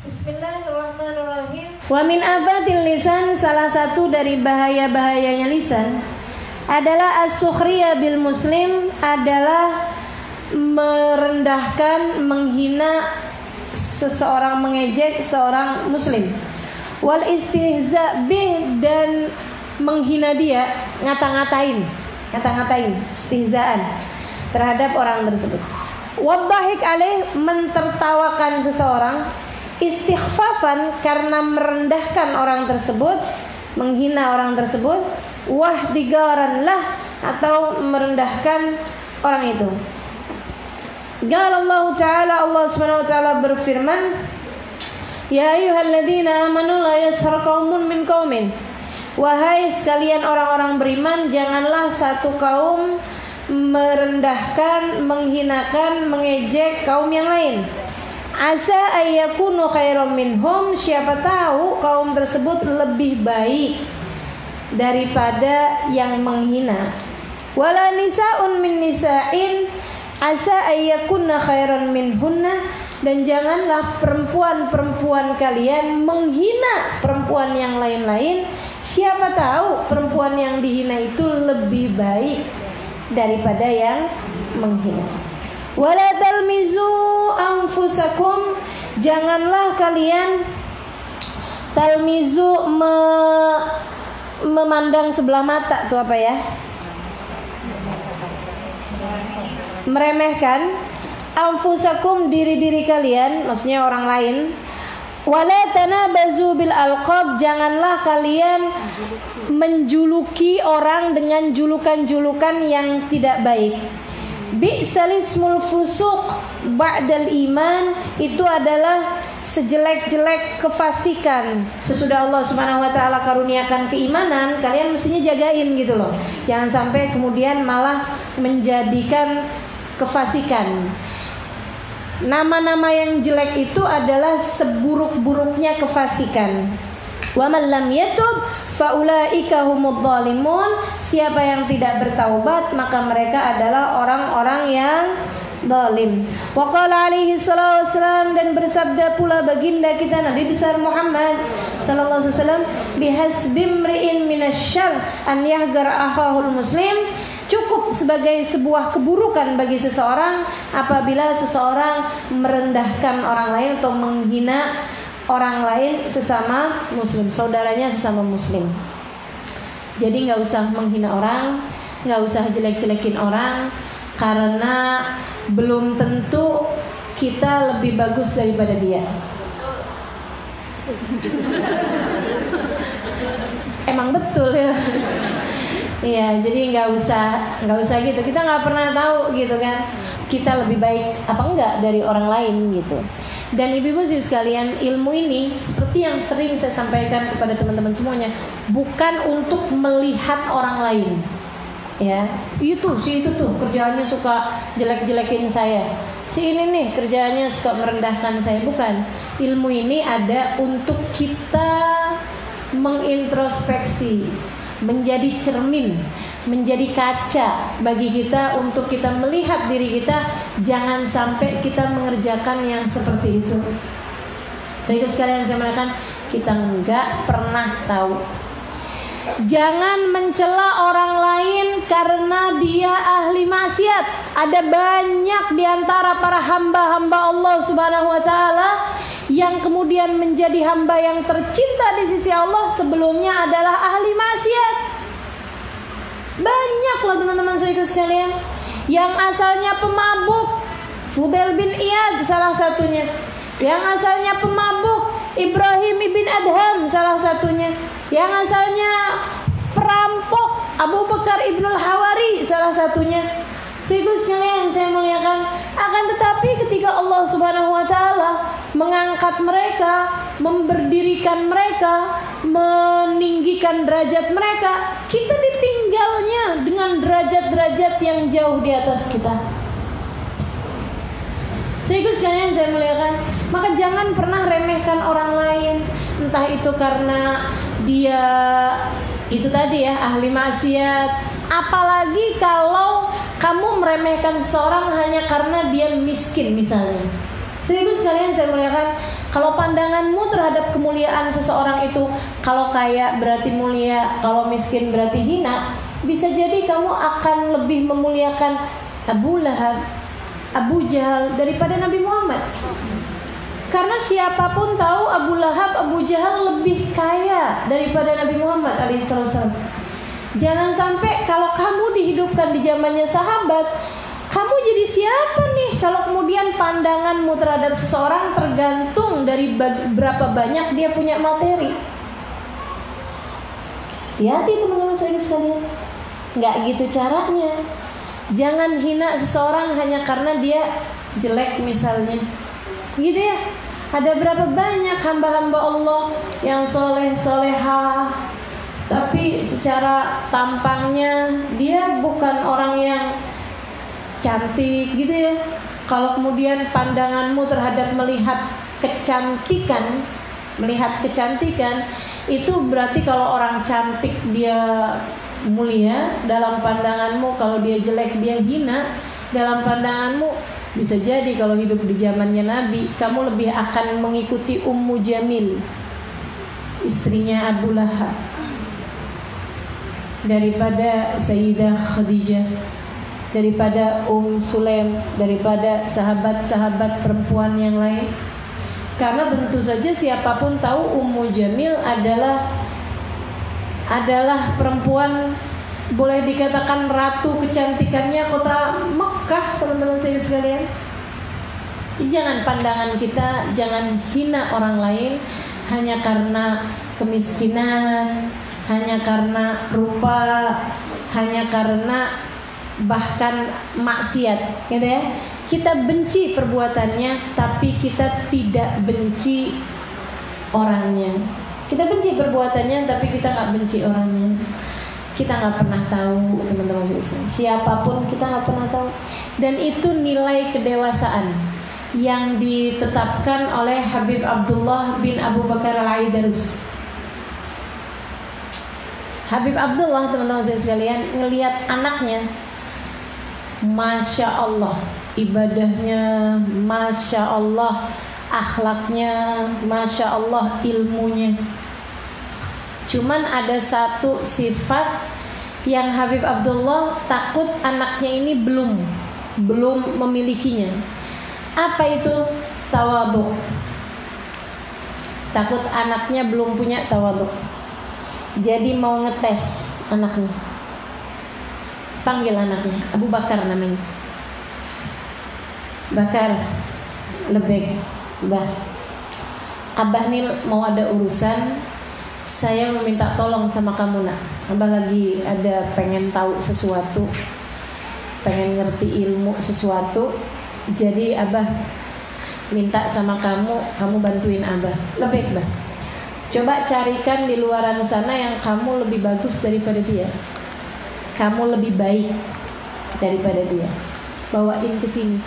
Bismillahirrahmanirrahim. Wa min afatil lisan, salah satu dari bahaya-bahayanya lisan adalah as-sukhriyah bil muslim, adalah merendahkan, menghina seseorang, mengejek seorang muslim. Wal istihza bih, dan menghina dia, ngata-ngatain, istihzaan terhadap orang tersebut. Wadhahik alaih, mentertawakan seseorang, istighfafan, karena merendahkan orang tersebut, menghina orang tersebut, wahdigaran lah, atau merendahkan orang itu. Qala Allah Ta'ala, Allah Subhanahu wa taala berfirman, ya ayyuhalladzina amanu la yaskhar qaumun min qaumin, wahai sekalian orang-orang beriman, janganlah satu kaum merendahkan, menghinakan, mengejek kaum yang lain. Asa ayyakunu khairam minhum, siapa tahu kaum tersebut lebih baik daripada yang menghina. Wala nisaun min nisa'in asa ayyakunna khairan minhunna, dan janganlah perempuan-perempuan kalian menghina perempuan yang lain-lain, siapa tahu perempuan yang dihina itu lebih baik daripada yang menghina. Wala talmizu anfusakum, janganlah kalian talmizu, memandang sebelah mata, itu apa ya? Meremehkan anfusakum, diri-diri kalian, maksudnya orang lain. Wala tanabazu bil alqab, janganlah kalian menjuluki orang dengan julukan-julukan yang tidak baik. Bi'sal ismul fusuq ba'dal iman, itu adalah sejelek-jelek kefasikan sesudah Allah Subhanahu wa taala karuniakan keimanan, kalian mestinya jagain gitu loh. Jangan sampai kemudian malah menjadikan kefasikan. Nama-nama yang jelek itu adalah seburuk-buruknya kefasikan. Wa man lam yatub faulaika humudz zalimun, siapa yang tidak bertaubat maka mereka adalah orang-orang yang zalim. Wa qala alaihi salatu wassalam, dan bersabda pula baginda kita Nabi besar Muhammad sallallahu alaihi wasallam, bihasbimri'in minasyarr an yahgar akhahul muslim, cukup sebagai sebuah keburukan bagi seseorang apabila seseorang merendahkan orang lain atau menghina orang lain sesama muslim, saudaranya sesama muslim. Jadi nggak usah menghina orang, nggak usah jelek-jelekin orang, karena belum tentu kita lebih bagus daripada dia. Emang betul ya. Iya, jadi nggak usah gitu. Kita nggak pernah tahu gitu kan, kita lebih baik apa enggak dari orang lain gitu. Dan ibu-ibu sih sekalian, ilmu ini seperti yang sering saya sampaikan kepada teman-teman semuanya, bukan untuk melihat orang lain. Ya, itu tuh kerjaannya suka jelek-jelekin saya. Si ini nih kerjaannya suka merendahkan saya. Bukan. Ilmu ini ada untuk kita mengintrospeksi, menjadi cermin, menjadi kaca bagi kita untuk kita melihat diri kita. Jangan sampai kita mengerjakan yang seperti itu. Sehingga sekalian saya mengatakan, kita nggak pernah tahu. Jangan mencela orang lain karena dia ahli maksiat. Ada banyak di antara para hamba-hamba Allah Subhanahu wa taala yang kemudian menjadi hamba yang tercinta di sisi Allah sebelumnya adalah ahli maksiat. Banyak loh teman-teman saya sekalian, yang asalnya pemabuk, Fudail bin Iyad salah satunya. Yang asalnya pemabuk, Ibrahim bin Adham salah satunya. Yang asalnya perampok, Abu Bakar ibnul Hawari salah satunya. Sehingga sekalian saya muliakan, akan tetapi ketika Allah Subhanahu wa taala mengangkat mereka, memberdirikan mereka, meninggikan derajat mereka, kita ditinggalnya dengan derajat-derajat yang jauh di atas kita. Sehingga sekalian saya muliakan, maka jangan pernah remehkan orang lain, entah itu karena dia itu tadi ya ahli maksiat, apalagi kalau kamu meremehkan seseorang hanya karena dia miskin misalnya. Ibu sekalian saya muliakan, kalau pandanganmu terhadap kemuliaan seseorang itu, kalau kaya berarti mulia, kalau miskin berarti hina, bisa jadi kamu akan lebih memuliakan Abu Lahab, Abu Jahal daripada Nabi Muhammad. Karena siapapun tahu Abu Lahab, Abu Jahal lebih kaya daripada Nabi Muhammad alaihissalam. Jangan sampai kalau kamu dihidupkan di zamannya sahabat, kamu jadi siapa nih kalau kemudian pandanganmu terhadap seseorang tergantung dari berapa banyak dia punya materi. Hati-hati teman-teman saya sekalian. Nggak gitu caranya. Jangan hina seseorang hanya karena dia jelek misalnya. Gitu ya. Ada berapa banyak hamba-hamba Allah yang soleh soleha, tapi secara tampangnya dia bukan orang yang cantik gitu ya. Kalau kemudian pandanganmu terhadap melihat kecantikan itu berarti kalau orang cantik dia mulia dalam pandanganmu, kalau dia jelek dia hina dalam pandanganmu. Bisa jadi kalau hidup di zamannya Nabi, kamu lebih akan mengikuti Ummu Jamil, istrinya Abu Lahab, daripada Sayyidah Khadijah, daripada Sulaim, daripada sahabat-sahabat perempuan yang lain. Karena tentu saja siapapun tahu Ummu Jamil adalah perempuan, boleh dikatakan ratu kecantikannya kota Mekah, teman-teman saya sekalian. Jangan pandangan kita, jangan hina orang lain hanya karena kemiskinan, hanya karena rupa, hanya karena bahkan maksiat, gitu ya. Kita benci perbuatannya, tapi kita tidak benci orangnya. Kita benci perbuatannya, tapi kita nggak benci orangnya. Kita nggak pernah tahu, teman-teman, siapapun kita nggak pernah tahu. Dan itu nilai kedewasaan yang ditetapkan oleh Habib Abdullah bin Abu Bakar Al-Aidarus. Habib Abdullah, teman-teman saya sekalian, ngelihat anaknya, Masya Allah ibadahnya, Masya Allah akhlaknya, Masya Allah ilmunya. Cuman ada satu sifat yang Habib Abdullah takut anaknya ini belum memilikinya. Apa itu? Tawadhu. Takut anaknya belum punya tawadhu. Jadi mau ngetes anaknya. Panggil anaknya, Abu Bakar namanya. Bakar, lebih, Bah, Abah nih mau ada urusan, saya meminta tolong sama kamu nak. Abah lagi ada pengen tahu sesuatu, pengen ngerti ilmu sesuatu. Jadi Abah minta sama kamu bantuin Abah. Lebih, Bah, coba carikan di luaran sana yang kamu lebih bagus daripada dia, kamu lebih baik daripada dia, bawain ke sini.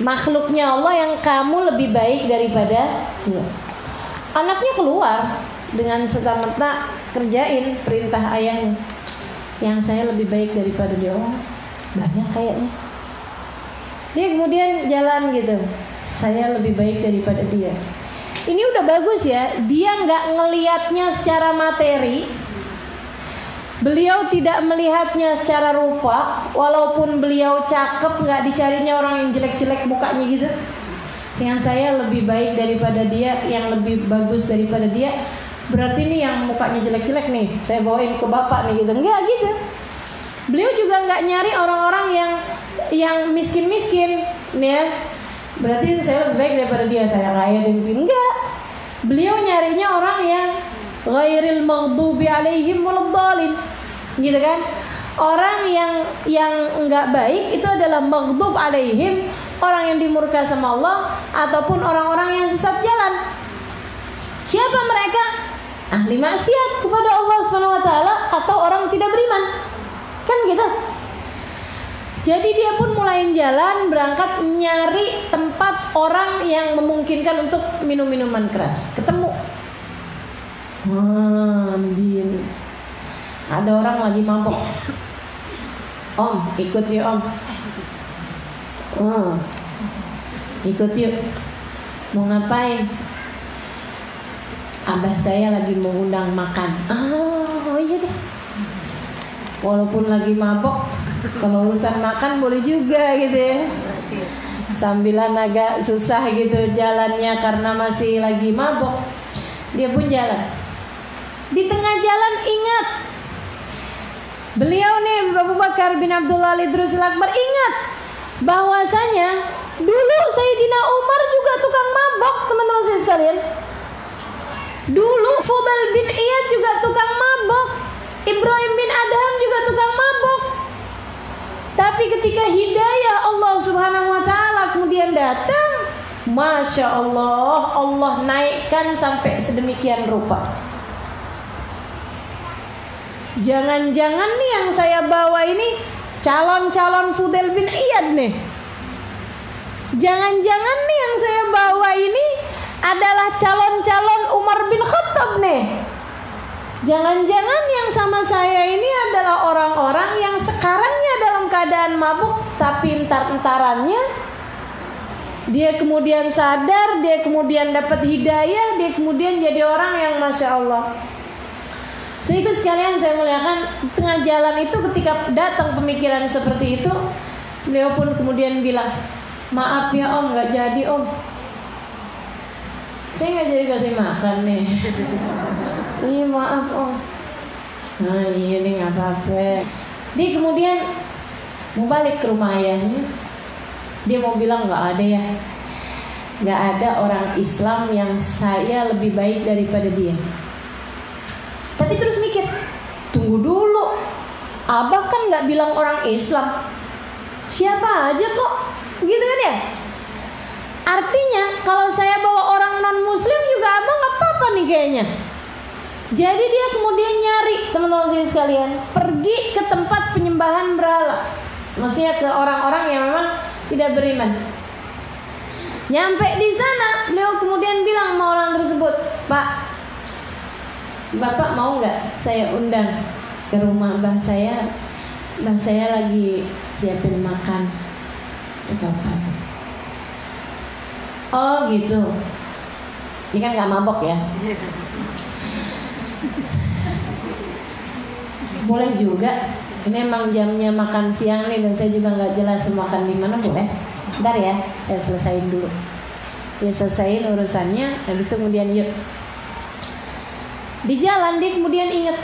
Makhluknya Allah yang kamu lebih baik daripada dia. Anaknya keluar dengan serta-merta kerjain perintah ayahnya. Yang saya lebih baik daripada dia. Oh, banyak kayaknya. Dia kemudian jalan gitu, saya lebih baik daripada dia. Ini udah bagus ya. Dia nggak ngelihatnya secara materi. Beliau tidak melihatnya secara rupa. Walaupun beliau cakep, nggak dicarinya orang yang jelek-jelek mukanya gitu. Yang saya lebih baik daripada dia, yang lebih bagus daripada dia, berarti ini yang mukanya jelek-jelek nih, saya bawain ke bapak nih gitu. Enggak gitu. Beliau juga nggak nyari orang-orang yang miskin-miskin nih ya. Berarti saya lebih baik daripada dia, saya kaya dia miskin. Enggak. Beliau nyarinya orang yang ghairil maghdubi alaihim waladdallin, gitu kan? Orang yang enggak baik itu adalah maghdub alaihim, orang yang dimurka sama Allah, ataupun orang-orang yang sesat jalan. Siapa mereka? Ahli maksiat kepada Allah Subhanahu wa taala atau orang tidak beriman. Kan gitu. Jadi dia pun mulai jalan, berangkat nyari tempat orang yang memungkinkan untuk minum minuman keras. Ketemu. Begini. Ada orang lagi mabok. Om, ikut ya Om. ikut yuk. Mau ngapain? Abah saya lagi mau undang makan. Oh iya deh. Walaupun lagi mabok, kalau urusan makan boleh juga gitu ya. Sambilan agak susah gitu jalannya karena masih lagi mabok, dia pun jalan. Di tengah jalan ingat, beliau nih Abu Bakar bin Abdullah al-Idrusil Akbar ingat bahwasanya dulu Sayyidina Umar juga tukang mabok, teman-teman saya sekalian. Dulu Fudail bin Iyad juga tukang mabok, Ibrahim bin Adham juga tukang mabok. Tapi ketika hidayah Allah Subhanahu wa taala kemudian datang, Masya Allah, Allah naikkan sampai sedemikian rupa. Jangan-jangan nih yang saya bawa ini calon-calon Fudail bin Iyad nih. Jangan-jangan nih yang saya bawa ini adalah calon-calon Umar bin Khattab nih. Jangan-jangan yang sama saya ini adalah orang-orang yang sekarangnya dalam keadaan mabuk, tapi entar-entarannya dia kemudian sadar, dia kemudian dapat hidayah, dia kemudian jadi orang yang Masya Allah. Sehingga sekalian saya muliakan, tengah jalan itu ketika datang pemikiran seperti itu, beliau pun kemudian bilang, maaf ya om, gak jadi om, saya gak jadi kasih makan nih. Iya maaf om. Nah iya nih gak apa-apa. Dia kemudian mau balik ke rumah ayahnya. Dia mau bilang gak ada ya, gak ada orang Islam yang saya lebih baik daripada dia. Tapi terus mikir, tunggu dulu, abah kan gak bilang orang Islam, siapa aja kok, begitu kan ya. Artinya kalau saya bawa orang non muslim juga abah gak apa-apa nih kayaknya. Jadi dia kemudian nyari, teman-teman saya sekalian, pergi ke tempat penyembahan berhala. Maksudnya ke orang-orang yang memang tidak beriman. Nyampe di sana, beliau kemudian bilang sama orang tersebut, Pak, Bapak mau nggak saya undang ke rumah mbah saya? Mbah saya lagi siapin makan. Bapak. Oh gitu. Ini kan nggak mabok ya? Boleh juga. Ini emang jamnya makan siang nih dan saya juga nggak jelas makan di mana, boleh? Bentar ya, saya selesaiin dulu. Ya selesaiin urusannya, habis itu kemudian yuk. Di jalan dia kemudian ingat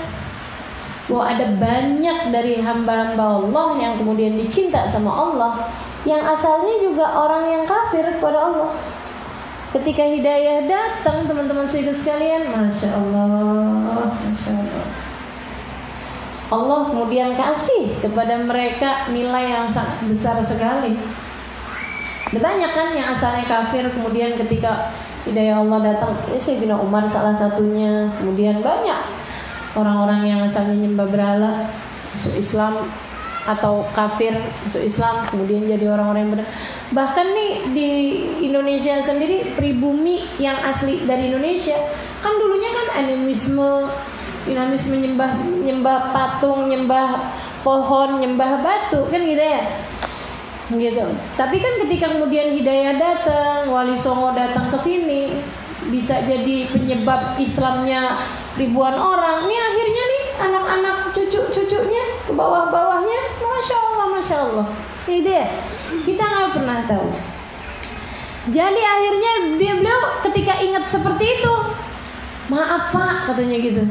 bahwa ada banyak dari hamba-hamba Allah yang kemudian dicinta sama Allah, yang asalnya juga orang yang kafir kepada Allah. Ketika hidayah datang, teman-teman sekalian, Masya Allah, Masya Allah, Allah kemudian kasih kepada mereka nilai yang sangat besar sekali. Ada banyak kan yang asalnya kafir, kemudian ketika hidayah Allah datang, Sayyidina Umar salah satunya. Kemudian banyak orang-orang yang asalnya nyembah berhala masuk Islam, atau kafir masuk Islam, kemudian jadi orang-orang yang benar. Bahkan nih di Indonesia sendiri, pribumi yang asli dari Indonesia kan dulunya kan animisme, nyembah patung, nyembah pohon, nyembah batu, kan gitu ya. Gitu. Tapi kan ketika kemudian hidayah datang, Wali Songo datang ke sini, bisa jadi penyebab Islamnya ribuan orang. Nih akhirnya nih anak-anak cucu-cucunya ke bawah-bawahnya, Masya Allah, Masya Allah. Gitu ya. Kita nggak pernah tahu. Jadi akhirnya beliau ketika ingat seperti itu, maaf Pak, katanya gitu,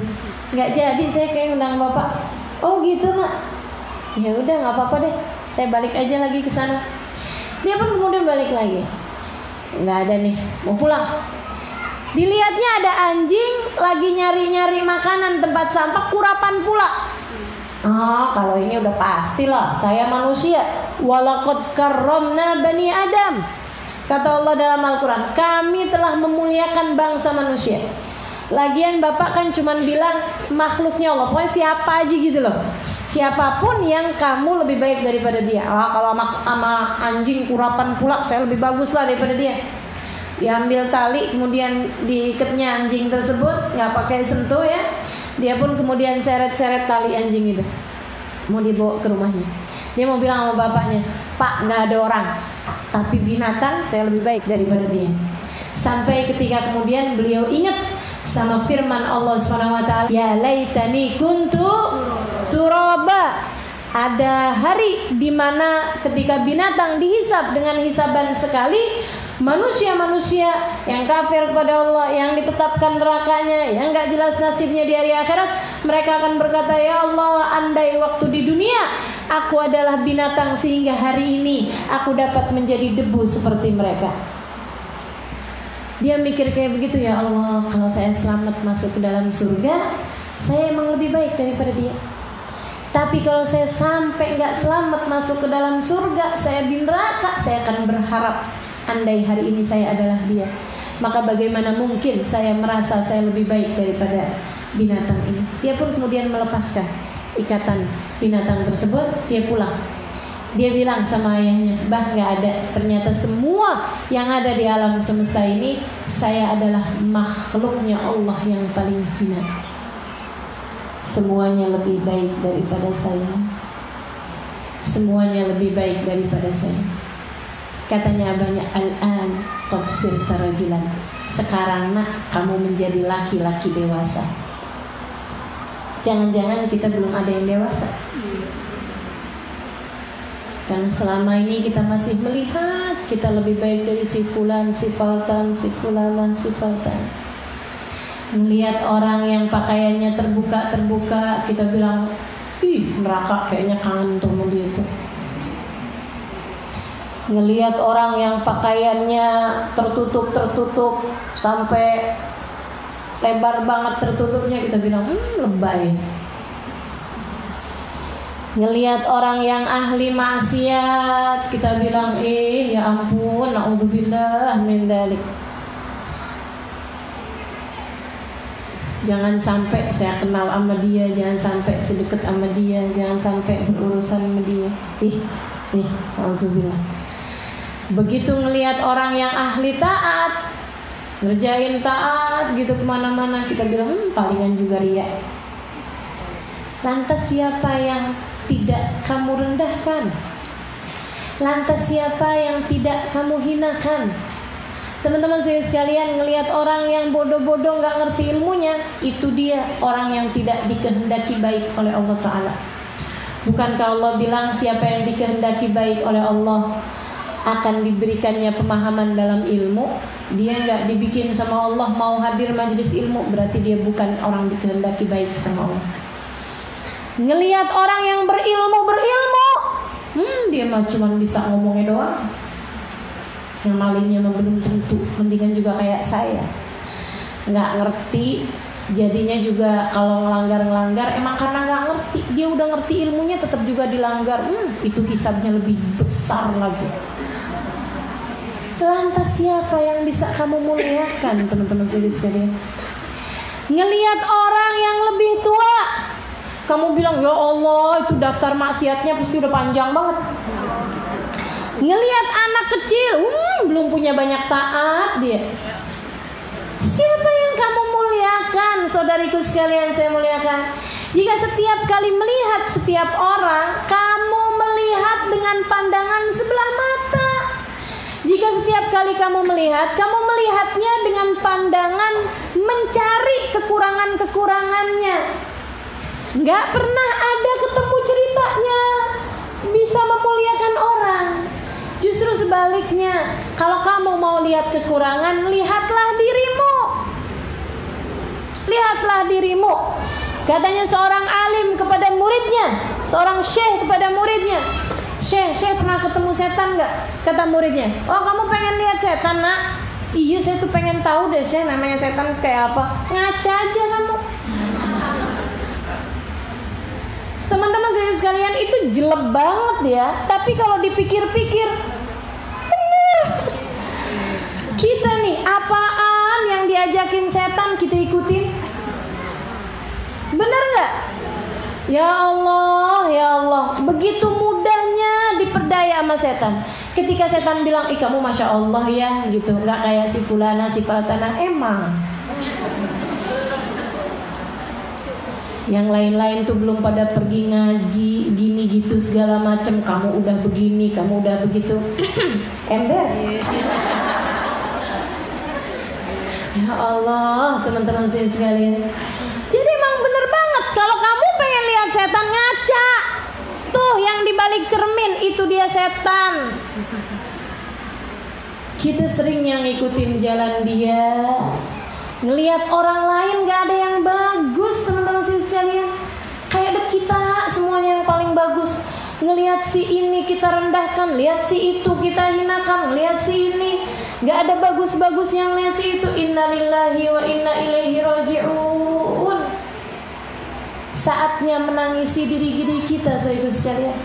nggak jadi saya kayak undang Bapak. Oh gitu nak. Ya udah nggak apa-apa deh, saya balik aja lagi ke sana. Dia pun kemudian balik lagi. Nggak ada nih, mau pulang. Dilihatnya ada anjing lagi nyari-nyari makanan tempat sampah, kurapan pula. Ah, kalau ini udah pastilah saya manusia. Walaqad karramna bani Adam. Kata Allah dalam Al-Quran, kami telah memuliakan bangsa manusia. Lagian Bapak kan cuman bilang makhluknya Allah, pokoknya siapa aja gitu loh. Siapapun yang kamu lebih baik daripada dia. Ah, kalau sama anjing kurapan pula saya lebih bagus lah daripada dia. Diambil tali, kemudian diikatnya anjing tersebut, nggak pakai sentuh ya. Dia pun kemudian seret-seret tali anjing itu, mau dibawa ke rumahnya. Dia mau bilang sama bapaknya, Pak, nggak ada orang, tapi binatang saya lebih baik daripada dia. Sampai ketika kemudian beliau ingat sama firman Allah Subhanahu wa taala, ya laitani kuntu turaba. Ada hari di mana ketika binatang dihisab dengan hisaban sekali, manusia-manusia yang kafir kepada Allah, yang ditetapkan nerakanya, yang gak jelas nasibnya di hari akhirat, mereka akan berkata, ya Allah, andai waktu di dunia aku adalah binatang sehingga hari ini aku dapat menjadi debu seperti mereka. Dia mikir kayak begitu, ya Allah, kalau saya selamat masuk ke dalam surga, saya emang lebih baik daripada dia. Tapi kalau saya sampai gak selamat masuk ke dalam surga, saya di neraka, saya akan berharap andai hari ini saya adalah dia. Maka bagaimana mungkin saya merasa saya lebih baik daripada binatang ini. Dia pun kemudian melepaskan ikatan binatang tersebut. Dia pulang. Dia bilang sama ayahnya, bah gak ada. Ternyata semua yang ada di alam semesta ini, saya adalah makhluknya Allah yang paling hina. Semuanya lebih baik daripada saya. Semuanya lebih baik daripada saya. Katanya abahnya, al-an qad sirta rajulan. Sekarang nak, kamu menjadi laki-laki dewasa. Jangan-jangan kita belum ada yang dewasa. Karena selama ini kita masih melihat kita lebih baik dari si fulan, si faltan, si fulanan, si faltan. Melihat orang yang pakaiannya terbuka, kita bilang, ih neraka, kayaknya kangen tuh dia itu. Ngelihat orang yang pakaiannya tertutup sampai lebar banget tertutupnya, kita bilang lebay. Ngelihat orang yang ahli maksiat, kita bilang ya ampun, naudzubillah min dzalik. Jangan sampai saya kenal sama dia, jangan sampai sedekat sama dia, jangan sampai berurusan sama dia. Naudzubillah. Begitu ngelihat orang yang ahli taat, ngerjain taat gitu kemana-mana, kita bilang palingan juga riya. Lantas siapa yang tidak kamu rendahkan? Lantas siapa yang tidak kamu hinakan? Teman-teman saya sekalian, ngelihat orang yang bodoh-bodoh gak ngerti ilmunya, itu dia orang yang tidak dikehendaki baik oleh Allah Ta'ala. Bukankah Allah bilang siapa yang dikehendaki baik oleh Allah akan diberikannya pemahaman dalam ilmu? Dia gak dibikin sama Allah mau hadir majelis ilmu, berarti dia bukan orang dikehendaki baik sama Allah. Ngelihat orang yang berilmu, dia mah cuma bisa ngomongnya doang. Yang malingnya belum tentu, mendingan juga kayak saya, nggak ngerti, jadinya juga kalau ngelanggar emang karena nggak ngerti. Dia udah ngerti ilmunya tetap juga dilanggar, itu hisabnya lebih besar lagi. Lantas siapa yang bisa kamu muliakan, teman-teman sekalian? Ngelihat orang yang lebih tua, kamu bilang ya Allah, itu daftar maksiatnya pasti udah panjang banget. Ngelihat anak kecil, belum punya banyak taat dia. Siapa yang kamu muliakan? Saudariku sekalian, saya muliakan. Jika setiap kali melihat setiap orang, kamu melihat dengan pandangan sebelah mata. Jika setiap kali kamu melihatnya dengan pandangan mencari kekurangan-kekurangannya. Nggak pernah ada ketemu ceritanya bisa memuliakan orang. Justru sebaliknya, kalau kamu mau lihat kekurangan, lihatlah dirimu. Lihatlah dirimu. Katanya seorang alim kepada muridnya, seorang syekh kepada muridnya, Syekh pernah ketemu setan gak? Kata muridnya, oh kamu pengen lihat setan nak? Iya saya tuh pengen tahu deh Syekh, namanya setan kayak apa. Ngaca aja kamu. Teman-teman sekalian, itu jelek banget ya. Tapi kalau dipikir-pikir, bener. Kita nih, apaan yang diajakin setan kita ikutin? Bener gak? Ya Allah, begitu mudahnya diperdaya sama setan. Ketika setan bilang, ih kamu Masya Allah ya gitu, gak kayak si fulana, si faltana. Emang Yang lain-lain tuh belum pada pergi ngaji, gini gitu segala macam. Kamu udah begini, kamu udah begitu. Ember. Ya Allah, teman-teman saya sekalian. Jadi emang bener banget, kalau kamu pengen lihat setan, ngaca. Tuh yang dibalik cermin, itu dia setan. Kita sering yang ngikutin jalan dia, ngelihat orang lain gak ada yang bagus, teman-teman sekalian. Kayak kita semuanya yang paling bagus. Ngelihat si ini kita rendahkan, lihat si itu kita hinakan, lihat si ini gak ada bagus-bagusnya, lihat si itu. Innalillahi wa inna ilaihi raji'un. Saatnya menangisi diri kita, saudara sekalian.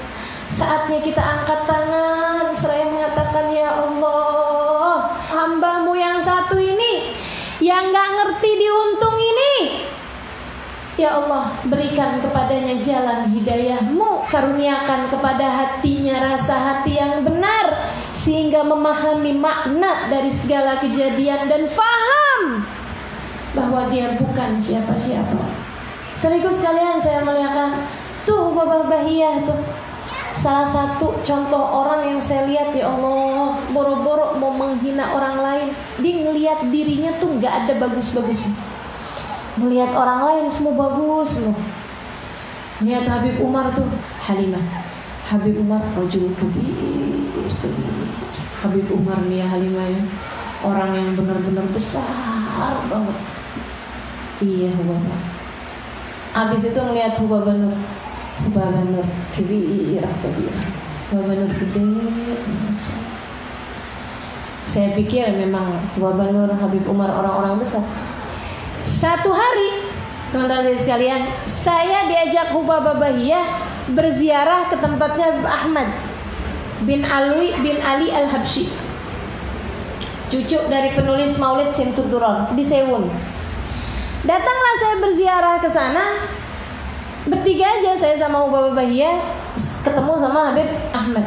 Saatnya kita angkat tangan seraya mengatakan, ya Allah, hamba-Mu yang satu ini, yang gak ngerti diuntung ini, ya Allah, berikan kepadanya jalan hidayah-Mu, karuniakan kepada hatinya rasa hati yang benar, sehingga memahami makna dari segala kejadian dan faham bahwa dia bukan siapa-siapa. Saudaraku sekalian, saya melihatkan tuh Bapak Bahiyah tuh, salah satu contoh orang yang saya lihat, ya Allah, boro-boro mau menghina orang lain, dia ngelihat dirinya tuh nggak ada bagus-bagusnya. Ngelihat orang lain semua bagus loh. Lihat Habib Umar tuh, Halimah. Habib Umar rajul kabir. Habib Umar nih ya, Halimah ya, orang yang benar-benar besar banget. Iya, Bapak. Abis itu ngelihat Hubaba Nur kabir. Hubaba Nur gede. Saya pikir memang Hubaba Nur, Habib Umar orang-orang besar. Satu hari, teman-teman saya sekalian, saya diajak Hubaba Bahiyah berziarah ke tempatnya Ahmad bin Ali Al-Habsyi, cucu dari penulis Maulid Simtuduron di Sewun. Datanglah saya berziarah ke sana, bertiga aja, saya sama Hubaba Bahiyah, ketemu sama Habib Ahmad.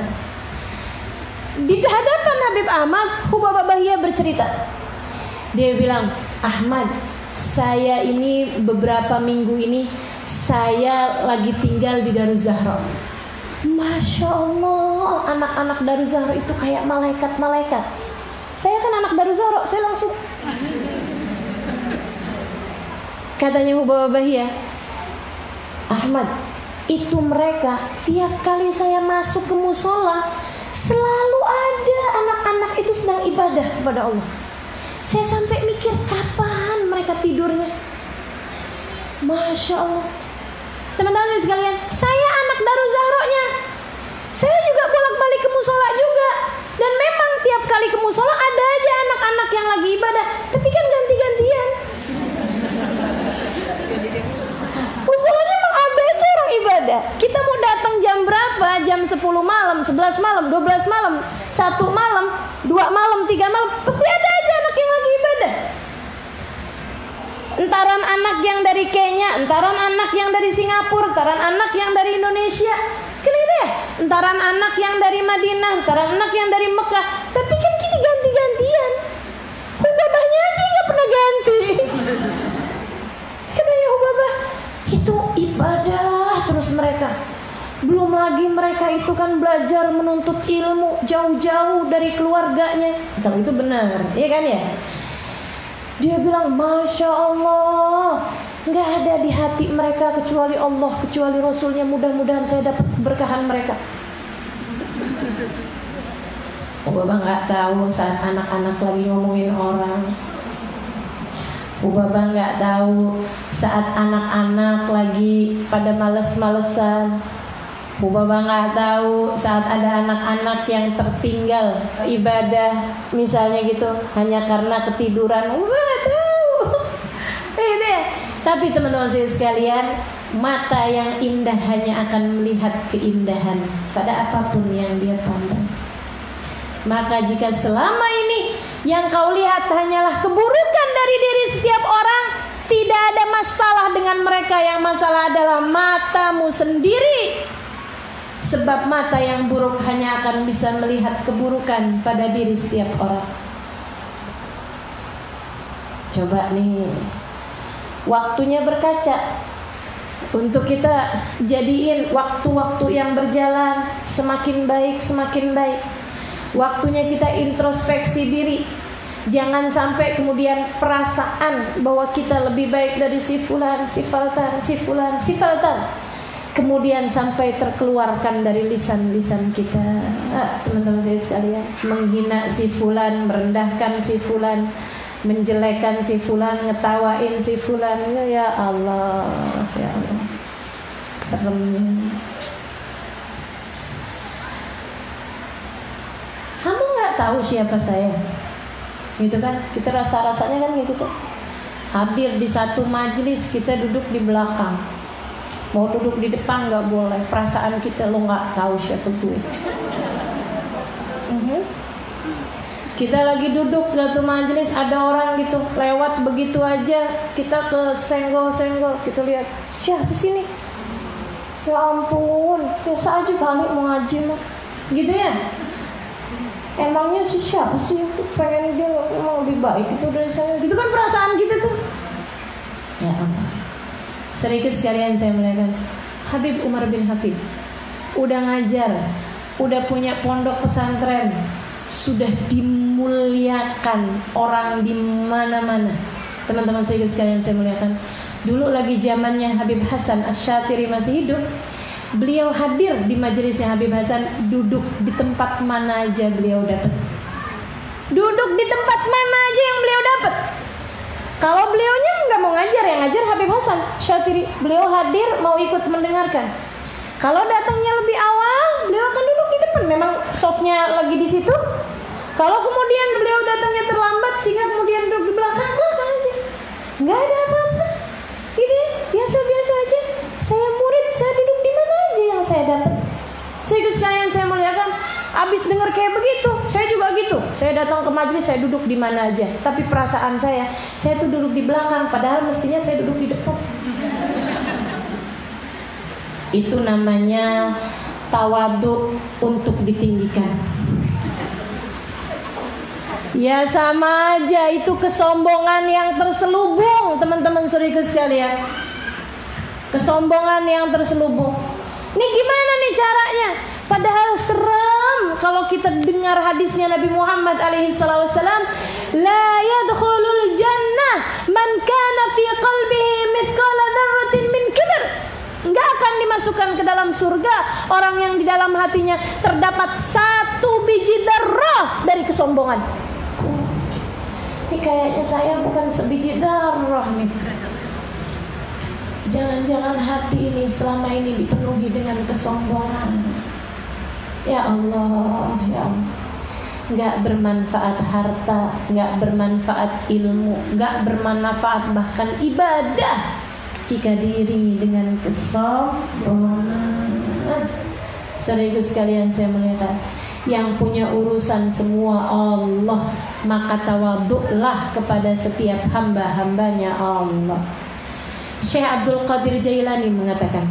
Di hadapan Habib Ahmad, Hubaba Bahiyah bercerita. Dia bilang, Ahmad, saya ini beberapa minggu ini saya lagi tinggal di Daruz Zahra. Masya Allah, anak-anak Daruz Zahra itu kayak malaikat-malaikat. Saya kan anak Daruz Zahra, saya langsung. Katanya Hubaba Bahiyah, Ahmad, itu mereka tiap kali saya masuk ke musola selalu ada anak-anak itu sedang ibadah kepada Allah. Saya sampai mikir kapan mereka tidurnya. Masya Allah. Teman-teman sekalian, saya anak Daruz Zahra-nya. Saya juga bolak-balik ke musola juga. Dan memang tiap kali ke musola ada aja anak-anak yang lagi ibadah. Tapi kan ganti-gantian. Musolanya emang ada aja orang ibadah. Kita mau datang jam berapa? Jam 10 malam, 11 malam, 12 malam, 1 malam, 2 malam, 3 malam, pasti ada aja anak yang lagi ibadah. Entaran anak yang dari Kenya, entaran anak yang dari Singapura, entaran anak yang dari Indonesia, kelihatan ya? Entaran anak yang dari Madinah, entaran anak yang dari Mekah. Tapi kan kita ganti-gantian. Hubabahnya aja nggak pernah ganti. Katanya Hubabah, itu ibadah terus mereka. Belum lagi mereka itu kan belajar menuntut ilmu jauh-jauh dari keluarganya. Kalau itu benar, iya kan ya? Dia bilang, Masya Allah, nggak ada di hati mereka kecuali Allah, kecuali Rasulnya. Mudah-mudahan saya dapat keberkahan mereka. Bapak nggak tahu saat anak-anak lagi ngomongin orang. Bapak nggak tahu saat anak-anak lagi pada males-malesan. Bapak nggak tahu saat ada anak-anak yang tertinggal ibadah, misalnya gitu, hanya karena ketiduran. Bapak nggak tahu. Tapi teman-teman saya sekalian, mata yang indah hanya akan melihat keindahan pada apapun yang dia pandang. Maka jika selama ini yang kau lihat hanyalah keburukan dari diri setiap orang, tidak ada masalah dengan mereka. Yang masalah adalah matamu sendiri. Sebab mata yang buruk hanya akan bisa melihat keburukan pada diri setiap orang. Coba nih, waktunya berkaca. untuk kita jadiin waktu-waktu yang berjalan semakin baik, semakin baik. Waktunya kita introspeksi diri. Jangan sampai kemudian perasaan bahwa kita lebih baik dari si fulan, si faltan, si fulan, si faltan, kemudian sampai terkeluarkan dari lisan-lisan kita. Teman-teman saya sekalian, menghina si fulan, merendahkan si fulan, menjelekan si fulan, ngetawain si fulan. Ya Allah, ya Allah, seremnya. Kamu nggak tahu siapa saya, gitu kan? Kita rasa-rasanya kan gitu. Hadir di satu majelis, kita duduk di belakang. Mau duduk di depan nggak boleh. Perasaan kita, lo nggak tahu siapa gue. Kita lagi duduk di satu majelis, ada orang gitu lewat begitu aja, kita ke senggol-senggol, kita lihat siapa sih nih? Ya ampun, biasa aja kali mau ngaji mah, gitu ya. Emangnya siapa sih pengen dia mau lebih baik itu dari saya? Gitu kan perasaan kita tuh. Ya Allah. Sedikit sekalian saya muliakan, Habib Umar bin Hafid udah ngajar, udah punya pondok pesantren, sudah dimuliakan orang di mana-mana. Teman-teman sekalian saya muliakan, dulu lagi zamannya Habib Hasan Asy-Syatiri masih hidup, beliau hadir di majelisnya Habib Hasan, duduk di tempat mana aja beliau dapat. Duduk di tempat mana aja yang beliau dapat. Kalau beliaunya nggak mau ngajar, yang ngajar Habib Hasan Syatiri. Beliau hadir mau ikut mendengarkan. Kalau datangnya lebih awal, beliau akan duduk di depan. Memang softnya lagi di situ. Kalau kemudian beliau datangnya terlambat sehingga kemudian duduk di belakang aja. Nggak ada apa-apa. Gitu ya, biasa-biasa aja. Saya murid, saya duduk di mana aja yang saya dapat. Sehingga sekalian saya muliakan, abis dengar kayak begitu, saya juga gitu. Saya datang ke majelis, saya duduk di mana aja. Tapi perasaan saya tuh duduk di belakang, padahal mestinya saya duduk di depan. Itu namanya tawadhu untuk ditinggikan. Ya sama aja, itu kesombongan yang terselubung, teman-teman saudara sekalian. Kesombongan yang terselubung. Ini gimana nih caranya? Padahal serem kalau kita dengar hadisnya Nabi Muhammad SAW, la yadkhulul jannah man kana fi qalbihi mithqala dzarratin min kibr. Enggak akan dimasukkan ke dalam surga orang yang di dalam hatinya terdapat 1 biji dzarrah dari kesombongan. Ini kayaknya saya bukan sebiji dzarrah nih. Jangan-jangan hati ini selama ini dipenuhi dengan kesombongan. Ya Allah, ya Allah. Nggak bermanfaat harta, nggak bermanfaat ilmu, nggak bermanfaat bahkan ibadah jika diiringi dengan kesombongan. Saudara sekalian saya muliakan, yang punya urusan semua Allah, maka tawadhu'lah kepada setiap hamba-hambanya Allah. Syekh Abdul Qadir Jailani mengatakan,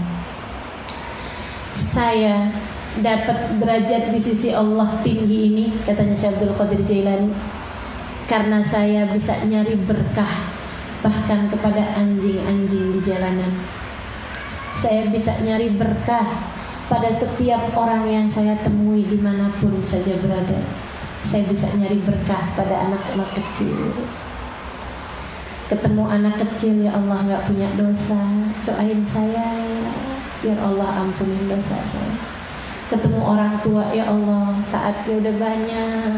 saya dapat derajat di sisi Allah tinggi ini, katanya Syekh Abdul Qadir Jailani, karena saya bisa nyari berkah bahkan kepada anjing-anjing di jalanan. Saya bisa nyari berkah pada setiap orang yang saya temui dimanapun saja berada. Saya bisa nyari berkah pada anak-anak kecil. Ketemu anak kecil, ya Allah nggak punya dosa, doain saya, biar Allah ampunin dosa saya. Ketemu orang tua, ya Allah taatnya udah banyak,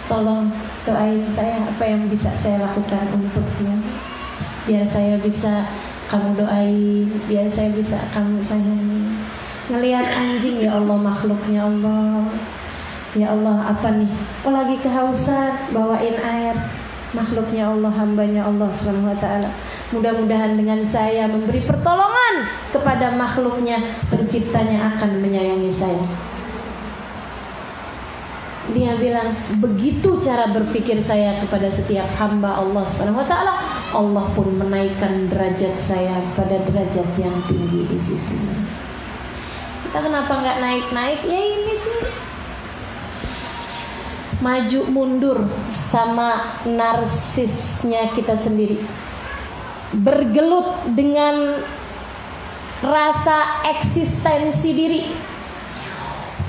tolong doain saya, apa yang bisa saya lakukan untuknya, biar saya bisa kamu doain, biar saya bisa kamu sayangi. Ngelihat anjing, ya Allah makhluknya Allah, ya Allah apa nih, oh lagi kehausan, bawain air. Makhluknya Allah, hambanya Allah Subhanahu wa ta'ala. Mudah-mudahan dengan saya memberi pertolongan kepada makhluknya, penciptanya akan menyayangi saya. Dia bilang, begitu cara berpikir saya kepada setiap hamba Allah Subhanahu wa ta'ala, Allah pun menaikkan derajat saya pada derajat yang tinggi di sisinya. Kita kenapa nggak naik-naik? Ya ini sih, maju mundur sama narsisnya kita sendiri, bergelut dengan rasa eksistensi diri.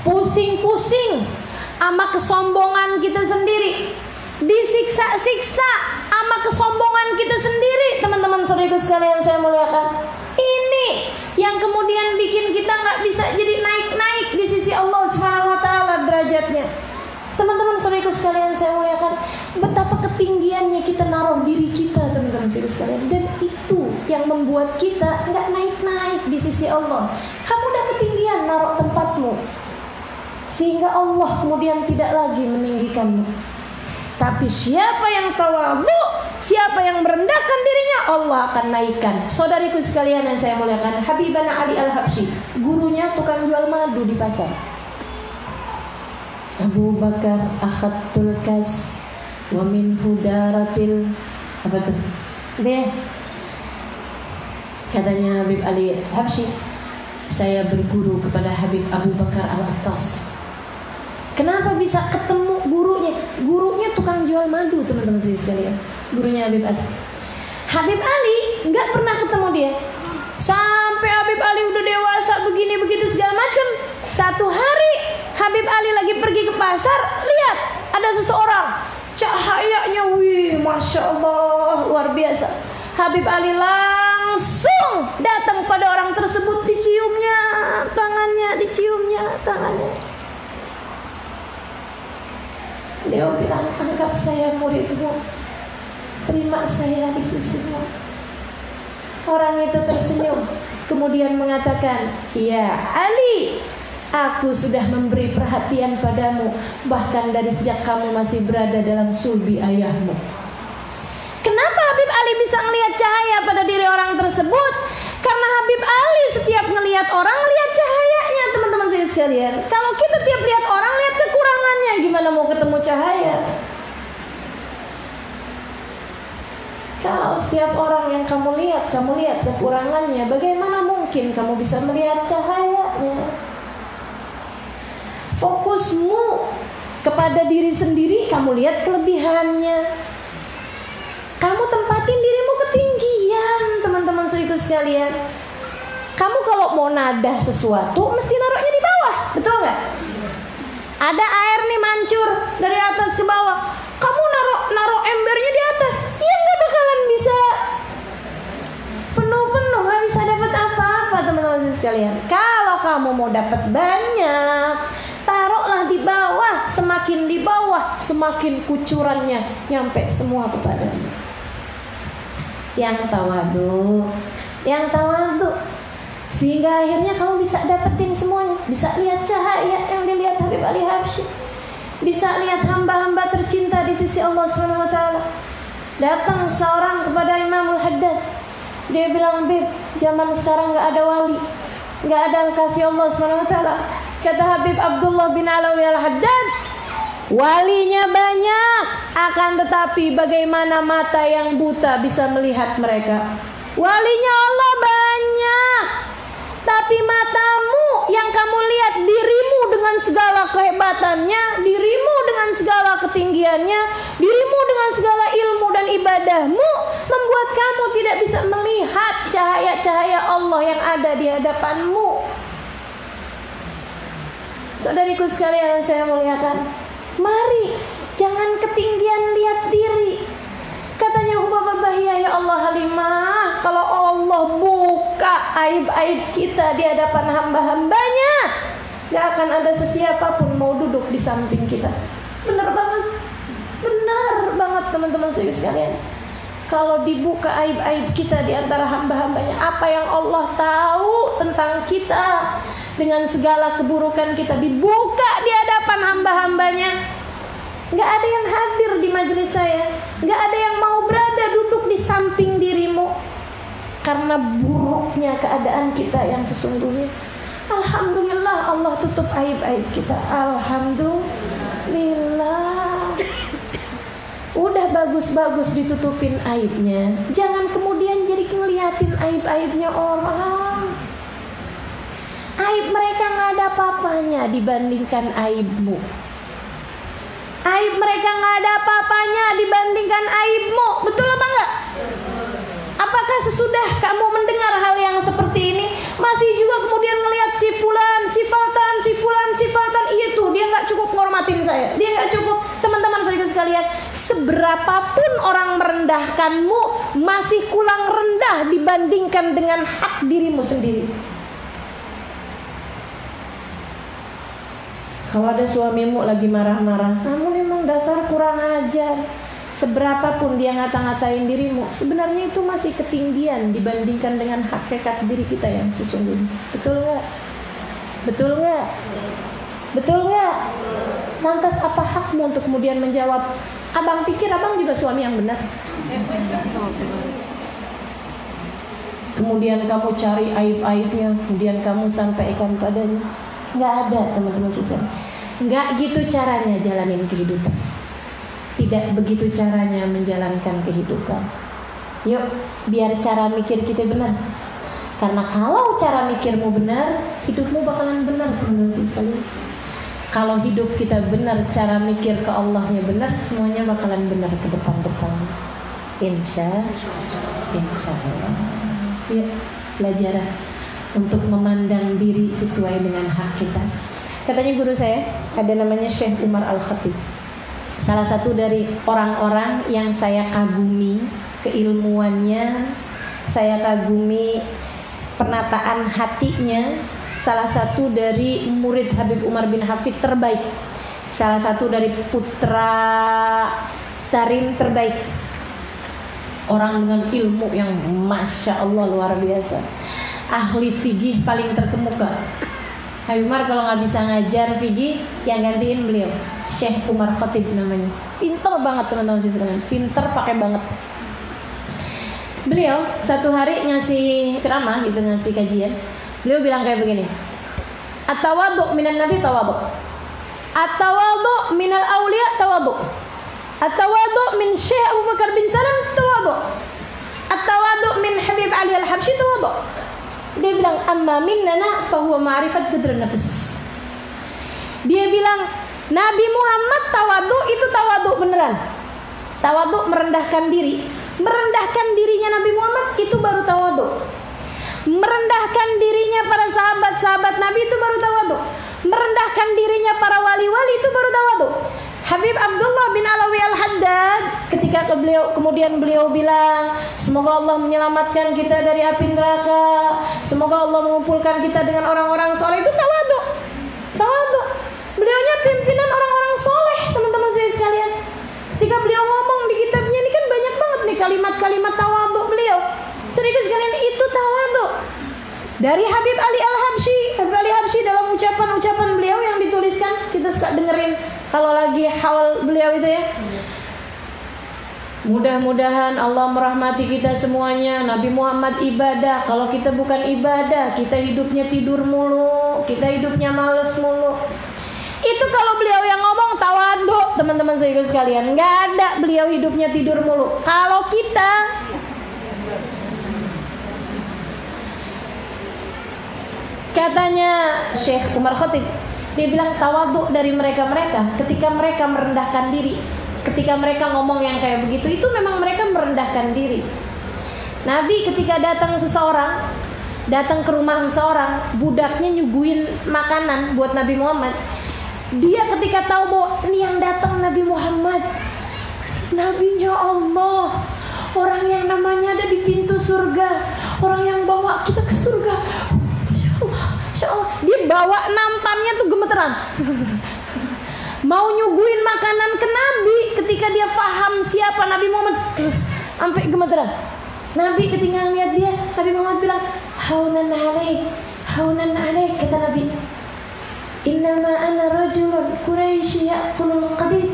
Pusing-pusing sama kesombongan kita sendiri, disiksa-siksa sama kesombongan kita sendiri. Teman-teman saudaraku sekalian saya muliakan, ini yang kemudian bikin kita nggak bisa jadi naik-naik di sisi Allah Subhanahu wa taala derajatnya. Teman-teman saudaraku sekalian saya muliakan, betapa ketinggiannya kita naruh diri kita, teman-teman saudaraku sekalian, dan itu yang membuat kita nggak naik-naik di sisi Allah. Kamu udah ketinggian naruh tempatmu, sehingga Allah kemudian tidak lagi meninggikanmu. Tapi siapa yang tawadhu, siapa yang merendahkan dirinya, Allah akan naikkan. Saudariku sekalian yang saya muliakan, Habibana Ali Al-Habsyi, gurunya tukang jual madu di pasar. Abu Bakar akhadtul kas wa min hudaratil, apa tuh? Deh. Katanya Habib Ali Al-Habsyi, saya berguru kepada Habib Abu Bakar Al-Attas. Kenapa bisa ketemu gurunya? Gurunya tukang jual madu, teman-teman sekalian. Gurunya Habib Ali. Habib Ali nggak pernah ketemu dia. Sampai Habib Ali udah dewasa begini begitu segala macam. Satu hari Habib Ali lagi pergi ke pasar, lihat ada seseorang, cahayanya, wih, masya Allah, luar biasa. Habib Ali langsung datang pada orang tersebut, diciumnya tangannya, diciumnya tangannya. Beliau bilang, anggap saya muridmu, terima saya di sisimu. Orang itu tersenyum, kemudian mengatakan, ya Ali, aku sudah memberi perhatian padamu, bahkan dari sejak kamu masih berada dalam sulbi ayahmu. Kenapa Habib Ali bisa melihat cahaya pada diri orang tersebut? Karena Habib Ali setiap ngelihat orang, lihat cahayanya, teman-teman saya sekalian. Kalau kita tiap lihat orang, lihat kekurangannya, gimana mau ketemu cahaya? Kalau setiap orang yang kamu lihat kekurangannya, bagaimana mungkin kamu bisa melihat cahayanya? Fokusmu kepada diri sendiri, kamu lihat kelebihannya. Kamu tempatin dirimu ketinggian, teman-teman saudaraku sekalian. Kamu kalau mau nadah sesuatu, mesti naruhnya di bawah, betul nggak? Ada air nih mancur dari atas ke bawah, kamu naruh embernya di atas, ya nggak bakalan bisa penuh-penuh, nggak bisa dapat apa-apa, teman-teman saudaraku sekalian. Kalau kamu mau dapat banyak, taruhlah di bawah. Semakin di bawah, semakin kucurannya nyampe semua kepadamu. Yang tawadhu, sehingga akhirnya kamu bisa dapetin semuanya. Bisa lihat cahaya yang dilihat Habib Ali Habsyi, bisa lihat hamba-hamba tercinta di sisi Allah Subhanahu wa taala. Datang seorang kepada Imamul Haddad, dia bilang, Bib, zaman sekarang nggak ada wali, nggak ada kasih Allah Subhanahu wa taala. Kata Habib Abdullah bin Alawi Al-Haddad, walinya banyak, akan tetapi bagaimana mata yang buta bisa melihat mereka? Walinya Allah banyak, tapi matamu yang kamu lihat dirimu dengan segala kehebatannya, dirimu dengan segala ketinggiannya, dirimu dengan segala ilmu dan ibadahmu, membuat kamu tidak bisa melihat cahaya-cahaya Allah yang ada di hadapanmu. Saudariku sekalian yang saya muliakan, mari jangan ketinggian lihat diri. Katanya Hubab Bahiyah, ya Allah Halimah, kalau Allah buka aib-aib kita di hadapan hamba-hambanya, gak akan ada sesiapa pun mau duduk di samping kita. Benar banget teman-teman sekalian. Kalau dibuka aib-aib kita di antara hamba-hambanya, apa yang Allah tahu tentang kita, dengan segala keburukan kita dibuka di hadapan hamba-hambanya, gak ada yang hadir di majelis saya, gak ada yang mau berada duduk di samping dirimu, karena buruknya keadaan kita yang sesungguhnya. Alhamdulillah Allah tutup aib-aib kita. Alhamdulillah. Udah bagus-bagus ditutupin aibnya, jangan kemudian jadi ngeliatin aib-aibnya orang. Aib mereka gak ada apa-apanya dibandingkan aibmu. Aib mereka gak ada apa-apanya dibandingkan aibmu. Betul apa enggak? Apakah sesudah kamu mendengar hal yang seperti ini, Berapapun orang merendahkanmu, masih kurang rendah dibandingkan dengan hak dirimu sendiri. Kalau ada suamimu lagi marah-marah, kamu memang dasar kurang ajar. Seberapapun dia ngata-ngatain dirimu, sebenarnya itu masih ketinggian dibandingkan dengan hakikat diri kita yang sesungguhnya. Betul nggak? Betul nggak? Betul nggak? Lantas apa hakmu untuk kemudian menjawab, abang pikir abang juga suami yang benar? Kemudian kamu cari aib-aibnya, kemudian kamu sampaikan padanya. Nggak ada, teman-teman sekalian. Nggak gitu caranya jalanin kehidupan. Tidak begitu caranya menjalankan kehidupan. Yuk, biar cara mikir kita benar. Karena kalau cara mikirmu benar, hidupmu bakalan benar, teman-teman sekalian. Kalau hidup kita benar, cara mikir ke Allahnya benar, semuanya bakalan benar ke depan-depan. Insya Allah. Yuk, belajar untuk memandang diri sesuai dengan hak kita. Katanya guru saya, ada namanya Syekh Umar Al-Khatib. Salah satu dari orang-orang yang saya kagumi keilmuannya, saya kagumi penataan hatinya. Salah satu dari murid Habib Umar bin Hafid terbaik, salah satu dari putra tarim terbaik, orang dengan ilmu yang masya Allah luar biasa, ahli fikih paling terkemuka. Habib Umar kalau nggak bisa ngajar fikih, yang gantiin beliau Syekh Umar Khatib namanya. Pinter banget teman-teman sekalian, pinter pakai banget. Beliau satu hari ngasih ceramah gitu, ngasih kajian. Beliau bilang kayak begini, at-tawadhu minan nabi tawadhu, at-tawadhu minal awliya tawadhu, at-tawadhu min Syekh Abu Bakar bin Salam tawadhu, at-tawadhu min Habib Ali Al-Habsyi tawadhu. Dia bilang amma minnana fahuwa ma'rifat qadr nafs. Dia bilang Nabi Muhammad tawadhu itu tawadhu beneran. Tawadhu merendahkan diri. Merendahkan dirinya Nabi Muhammad itu baru tawadhu. Merendahkan dirinya para sahabat-sahabat Nabi itu baru tawadhu. Merendahkan dirinya para wali-wali itu baru tawadhu. Habib Abdullah bin Alawi Al-Haddad ketika kemudian beliau bilang, semoga Allah menyelamatkan kita dari api neraka, semoga Allah mengumpulkan kita dengan orang-orang soleh, itu tawadhu. Tawadhu. Beliaunya pimpinan orang-orang soleh, teman-teman saya sekalian. Ketika beliau ngomong di kitabnya ini kan banyak banget nih kalimat-kalimat tawadhu beliau. Serius sekalian, itu tawadhu. Dari Habib Ali Al-Habsyi, Habib Ali Al-Habsyi dalam ucapan-ucapan beliau yang dituliskan, kita suka dengerin kalau lagi haul beliau itu ya. Mudah-mudahan Allah merahmati kita semuanya. Nabi Muhammad ibadah. Kalau kita bukan ibadah, kita hidupnya tidur mulu, kita hidupnya males mulu. Itu kalau beliau yang ngomong tawadhu, teman-teman saya sekalian. Nggak ada beliau hidupnya tidur mulu. Kalau kita, katanya Syekh Umar Khatib, dia bilang tawadhu dari mereka-mereka ketika mereka merendahkan diri. Ketika mereka ngomong yang kayak begitu, itu memang mereka merendahkan diri. Nabi ketika datang ke rumah seseorang, budaknya nyuguhin makanan buat Nabi Muhammad. Dia ketika tahu bahwa ini yang datang Nabi Muhammad, Nabinya Allah, orang yang namanya ada di pintu surga, orang yang bawa kita ke surga. Masya Allah, dia bawa nampannya tuh gemeteran. Mau nyuguhin makanan ke Nabi, ketika dia paham siapa Nabi Muhammad, sampai gemeteran. Nabi ketika ngeliat dia, Nabi Muhammad bilang, haunan alaik, kata Nabi. Innama ana rajulun Quraisy ya'kulul qadid.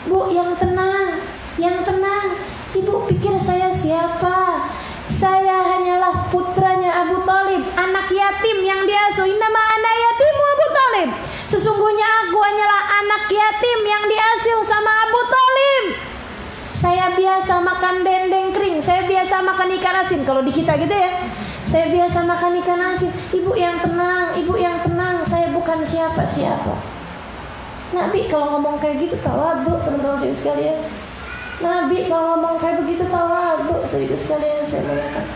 Bu, yang tenang. Ibu pikir saya siapa? Saya hanyalah putranya Abu Thalib, anak yatim yang diasuh. Innama ana yatimu Abu Thalib. Sesungguhnya aku hanyalah anak yatim yang diasuh sama Abu Thalib. Saya biasa makan dendeng kering, saya biasa makan ikan asin. Kalau di kita gitu ya, saya biasa makan ikan asin. Ibu yang tenang, saya bukan siapa-siapa. Nabi kalau ngomong kayak gitu tawadhu, teman-teman saya sekalian. Nabi kalau ngomong kayak begitu tawadhu, sekalian saya muliakan.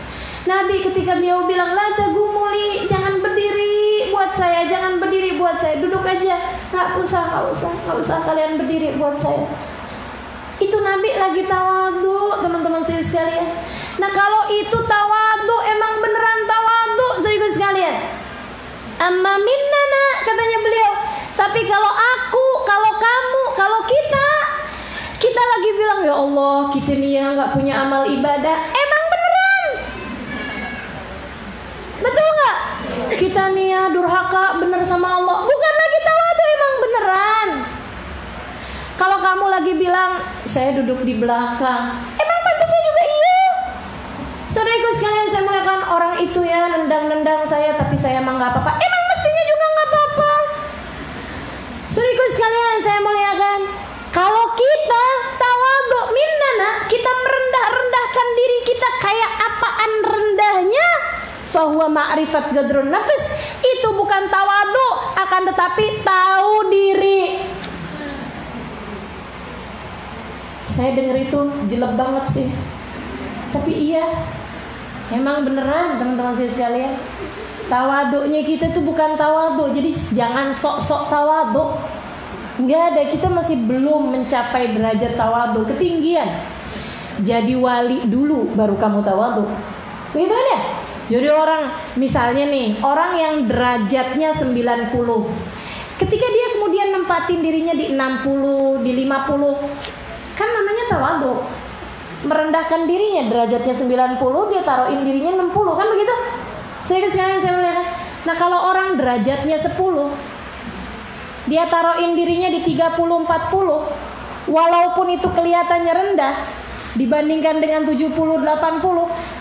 Nabi ketika beliau bilang la tagumuli, jangan berdiri buat saya, duduk aja. Nggak usah kalian berdiri buat saya. Itu Nabi tapi lagi tawadhu, teman-teman sekalian. Nah, kalau itu tawadhu, emang beneran tawadhu, saudara sekalian. Amma minnana, katanya beliau. Tapi kalau aku, kalau kamu, kalau kita lagi bilang, ya Allah, kita nih ya nggak punya amal ibadah. Emang beneran? Betul nggak? Kita nih ya durhaka bener sama Allah. Bukan lagi tawadhu, emang beneran. Kalau kamu lagi bilang, saya duduk di belakang, emang pantasnya juga iya. Saudaraku sekalian, saya muliakan, orang itu ya nendang-nendang saya, tapi saya emang nggak apa-apa. Emang mestinya juga nggak apa-apa. Saudaraku sekalian, saya muliakan, kalau kita tawadhu minnana, kita merendah-rendahkan diri kita kayak apaan rendahnya, fahuwa ma'rifat gadrun nafs. Itu bukan tawadhu, akan tetapi tahu diri. Saya dengar itu jelek banget sih. Tapi iya, emang beneran teman-teman saya sekalian. Tawadhunya kita tuh bukan tawadhu. Jadi jangan sok-sok tawadhu. Enggak ada, kita masih belum mencapai derajat tawadhu, ketinggian. Jadi wali dulu baru kamu tawadhu. Begitu kan ya? Jadi orang, misalnya nih, orang yang derajatnya 90. Ketika dia kemudian nempatin dirinya di 60, di 50, kan namanya tawadhu. Merendahkan dirinya, derajatnya 90, dia taruhin dirinya 60, kan begitu? Saya melihat. Nah, kalau orang derajatnya 10, dia taruhin dirinya di 30, 40, walaupun itu kelihatannya rendah dibandingkan dengan 70, 80,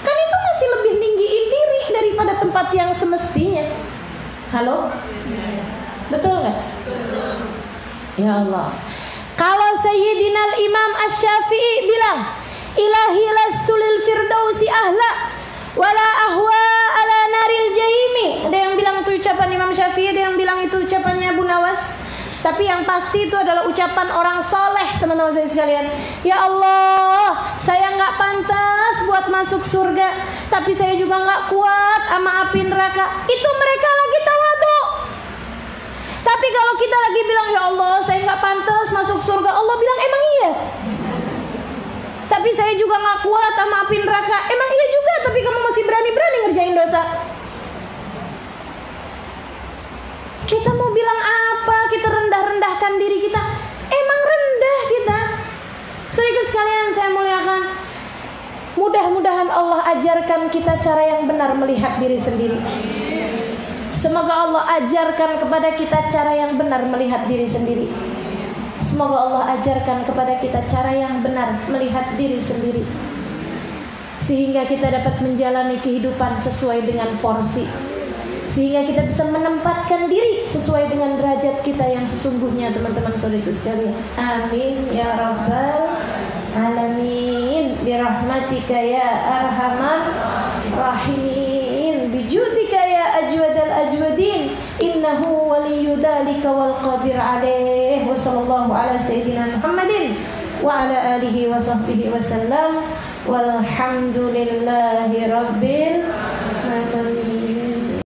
kan itu masih lebih ninggiin diri daripada tempat yang semestinya. Halo? Betul nggak? Ya Allah. Kalau Sayyidina Imam Asy-Syafi'i bilang, ilahi lastu lil firdausi ahla wala ahwa ala naril jahimi. Ada yang bilang itu ucapan Imam Syafi'i, ada yang bilang itu ucapannya Abu Nawas. Tapi yang pasti itu adalah ucapan orang soleh, teman-teman saya sekalian. Ya Allah, saya nggak pantas buat masuk surga, tapi saya juga nggak kuat sama api neraka. Itu mereka lagi tawadhu. Tapi kalau kita lagi bilang, ya Allah, saya nggak pantas masuk surga, Allah bilang, emang iya? Tapi saya juga nggak kuat sama api neraka, emang iya juga? Tapi kamu masih berani-berani ngerjain dosa. Kita mau bilang apa? Kita rendah-rendahkan diri kita. Emang rendah kita. Saudara sekalian, saya muliakan. Mudah-mudahan Allah ajarkan kita cara yang benar melihat diri sendiri. Semoga Allah ajarkan kepada kita cara yang benar melihat diri sendiri. Semoga Allah ajarkan kepada kita cara yang benar melihat diri sendiri, sehingga kita dapat menjalani kehidupan sesuai dengan porsi, sehingga kita bisa menempatkan diri sesuai dengan derajat kita yang sesungguhnya, teman-teman saudaraku sekalian. Amin ya rabbal alamin, birahmatika ya arhamar rahimin, bijudika ya ajwadal ajwadin, innahu waliyyu dzalika wal qadir alaih. Wa sallallahu ala sayyidina Muhammadin wa ala alihi wa sahbihi wa sallam, walhamdulillahi rabbil